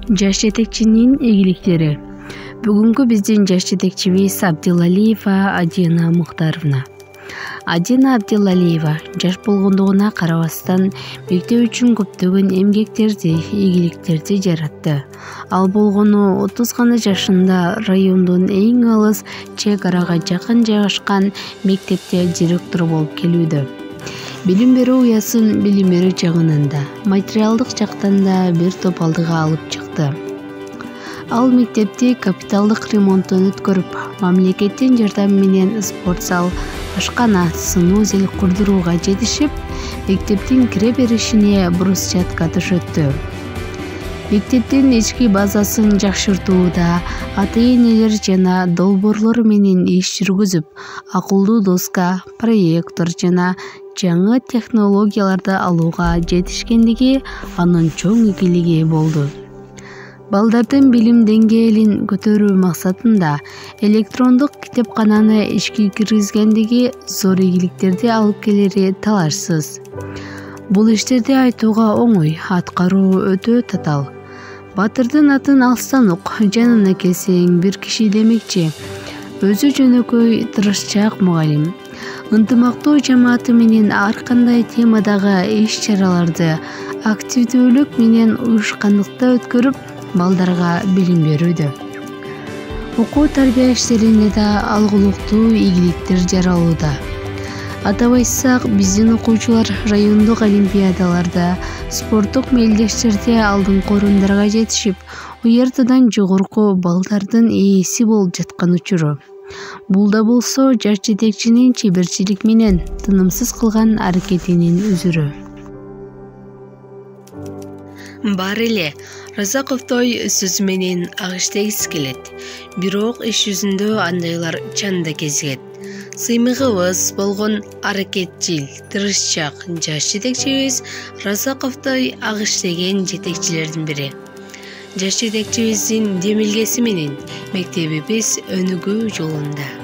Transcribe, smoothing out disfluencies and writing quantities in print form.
Жаш жетекчинин ийгиликтери. Бүгүнкү биздин жаш жетекчибиз Абдилалиева Адина Мухтаровна. Адина Абдилалиева жаш болгондугуна карабастан мектеп үчүн көптөгөн эмгектерди, ийгиликтерди жаратты. Ал болгону 30 гана жашында райондун эң алыс чек арага жакын жайгашкан мектепте директор болуп келүүдө. Билим берүү уясын билим берүү жагынан да, материалдык жактан да бир топ алдыга алып чыкты. Ал мектепти капиталдык ремонттон өткөрүп, мамлекеттин жардамы менен спорт зал, ашкана, сынуу зил курдурууга жетишип, мектептин кире беришине брусчатка төшөттү. Мектептин ички базасын жакшыртууда ата-энелер жана долбоорлор менен иш жүргүзүп, акылдуу доска, проектор жана жаңы технологияларды алууга жетишкендиги анын чоң ийгилиги болду. Балдардын билим деңгээлин көтөрүү максатында электрондук китепкананы ишке киргизгендиги зор ийгиликтерди алып келери талашсыз. Бул иштерди айтууга оңой, аткаруу өтө татаал. Батырдын атын алстан ук, жанына келсең бир киши демекчи. Өзү жөнөкөй, тырышчаак мугалим. Ынтымактуу жамааты менен ар кандай темадагы иш-чараларды активдүүлүк менен уюшкандыкта өткөрүп, балдарга билим берүүдө. Окуу тарбия иштерине да алгылыктуу ийгиликтер жаралууда. Атап айтсак, биздин окуучулар райондук олимпиадаларда, спорттук мелдештерде алдыңкы орундарга жетишип, уяртадан жогорку балдардын ээси болуп жаткан учуру. Бул да болсо жаш жетекчинин чеберчилик менен тынымсыз кылган аракетинин үзүрү. Бар эле, Разаковтой сөзү менен агыштегиси келет. Бирок иш жүзүндө андайлар чанда кезигет. Сыймыгыбыз болгон аракетчил, тырышчаак жаш жетекчибиз Разаковтой агыштеген жетекчилердин бири. Жаш жетекчибиздин демилгеси менен мектебибиз өнүгүү жолунда.